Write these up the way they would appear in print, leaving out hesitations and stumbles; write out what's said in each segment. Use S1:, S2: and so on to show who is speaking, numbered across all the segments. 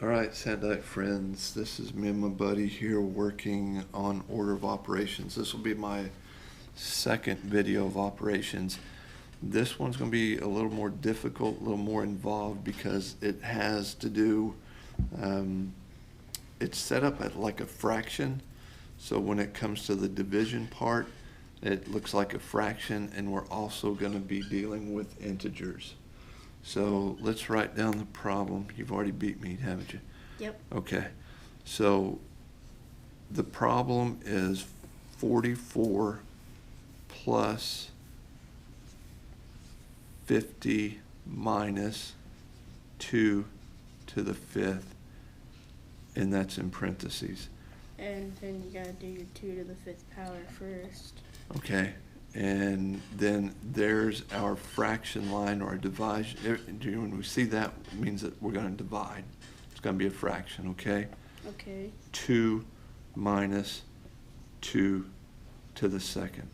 S1: All right, Sandite friends, this is me and my buddy here working on order of operations. This will be my second video of operations. This one's going to be a little more difficult, a little more involved because it has to do, it's set up at like a fraction. So when it comes to the division part, it looks like a fraction, and we're also going to be dealing with integers. So let's write down the problem. You've already beat me, haven't you?
S2: Yep.
S1: Okay. So the problem is 44 plus 50 minus 2 to the 5th, and that's in parentheses.
S2: And then you gotta do your 2 to the 5th power first.
S1: Okay. And then there's our fraction line or a division. When we see that, it means that we're going to divide. It's going to be a fraction, okay?
S2: Okay.
S1: 2 minus 2 to the 2nd,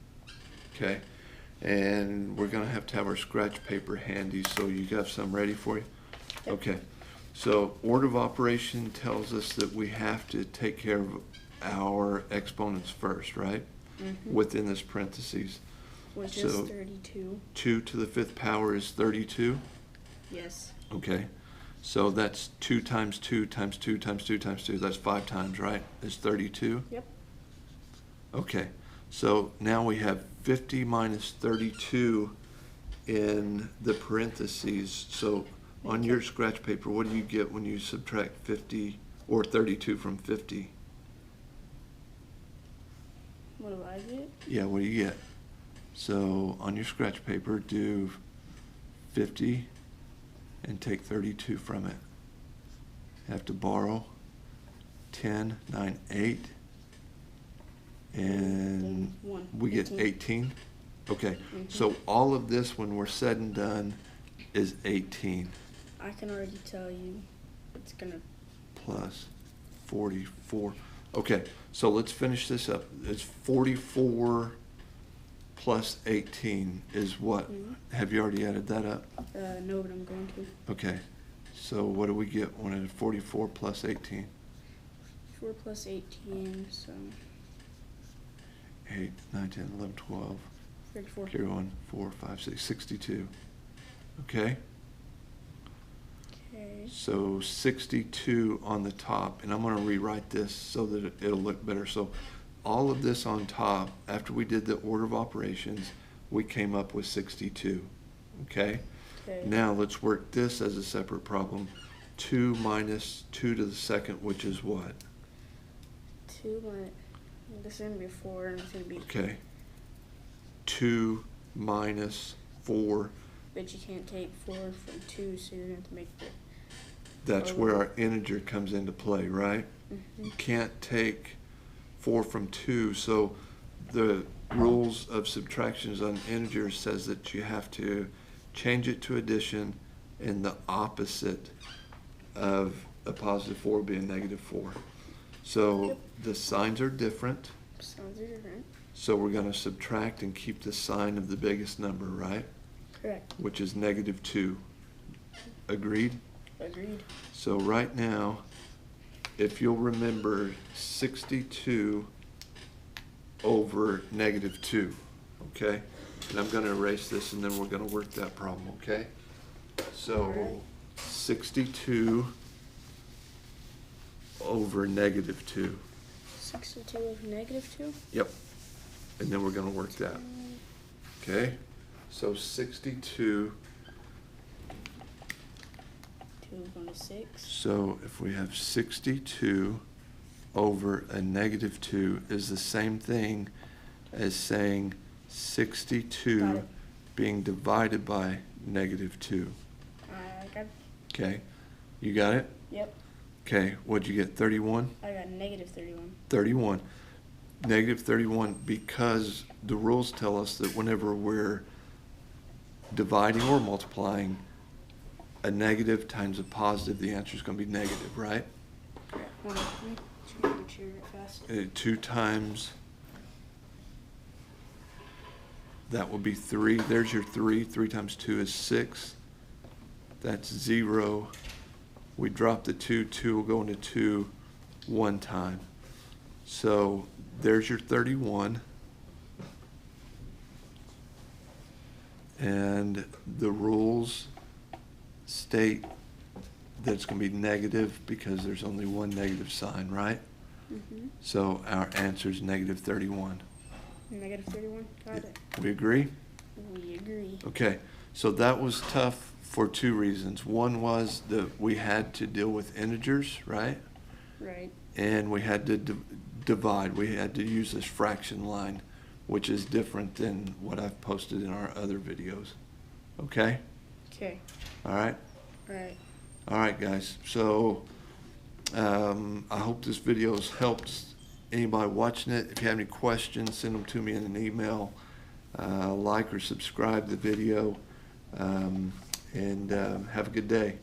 S1: okay? And we're going to have our scratch paper handy, so you got some ready for you?
S2: Yep.
S1: Okay. So order of operation tells us that we have to take care of our exponents first, right? Within this parentheses.
S2: Which is 32.
S1: 2 to the 5th power is 32?
S2: Yes.
S1: Okay. So that's 2 times 2 times 2 times 2 times 2. That's 5 times, right? It's 32?
S2: Yep.
S1: Okay. So now we have 50 minus 32 in the parentheses. So on your scratch paper, what do you get when you subtract 50 or 32 from 50?
S2: What do I get?
S1: Yeah, what do you get? So on your scratch paper, do 50 and take 32 from it. Have to borrow 10, 9, 8, and
S2: One.
S1: we get 18. Okay, so all of this, when we're said and done, is 18
S2: I can already tell you it's gonna.
S1: plus 44. Okay, so let's finish this up. It's 44 plus 18 is what? Have you already added that up?
S2: No, but I'm going to.
S1: Okay, so what do we get when it's 44 plus 18?
S2: 4 plus 18, so
S1: 8, 9, 10, 11, 12,
S2: 34.
S1: 31, 4, 5, 6, 62. Okay?
S2: Okay.
S1: So 62 on the top, and I'm going to rewrite this so that it'll look better. So all of this on top, after we did the order of operations, we came up with 62. Okay?
S2: Okay.
S1: Now let's work this as a separate problem. 2 minus 2 to the 2nd, which is what?
S2: 2 minus. This is gonna be 4, and it's gonna be.
S1: Okay. 2 minus 4.
S2: But you can't take 4 from 2, so you're gonna have to make the.
S1: That's where our integer comes into play, right?
S2: Mm-hmm.
S1: You can't take 4 from 2, so the rules of subtractions on integers says that you have to change it to addition, and the opposite of a positive 4 would be a negative 4. So
S2: Yep.
S1: the signs are different,
S2: Sounds different.
S1: so we're going to subtract and keep the sign of the biggest number, right?
S2: Correct.
S1: Which is negative 2. Agreed?
S2: Agreed.
S1: So right now, if you'll remember, 62 over negative 2, okay? And I'm going to erase this, and then we're going to work that problem, okay? So 62 over negative 2.
S2: 62 over negative 2?
S1: Yep. And then we're going to work that, okay? So 62.
S2: 2 is going to 6.
S1: So if we have 62 over a negative 2 is the same thing as saying 62 being divided by negative 2.
S2: I got.
S1: Okay, you got it?
S2: Yep.
S1: Okay, what'd you get, 31?
S2: I got negative 31.
S1: 31. Negative 31, because the rules tell us that whenever we're dividing or multiplying, a negative times a positive, the answer is going to be negative, right?
S2: Hold on, let me change the chair real fast.
S1: 2 times, that will be 3. There's your 3. 3 times 2 is 6. That's 0. We drop the 2, 2 will go into 2 one time. So there's your 31. And the rules state that it's going to be negative because there's only one negative sign, right?
S2: Mm-hmm.
S1: So our answer is negative 31.
S2: Negative 31. Got it.
S1: We agree?
S2: We agree.
S1: Okay, so that was tough for two reasons. One was that we had to deal with integers, right?
S2: Right.
S1: And we had to divide. We had to use this fraction line, which is different than what I've posted in our other videos. Okay?
S2: Okay.
S1: All right?
S2: Right.
S1: All right, guys. So I hope this video has helped anybody watching it. If you have any questions, send them to me in an email. Like or subscribe the video. And have a good day.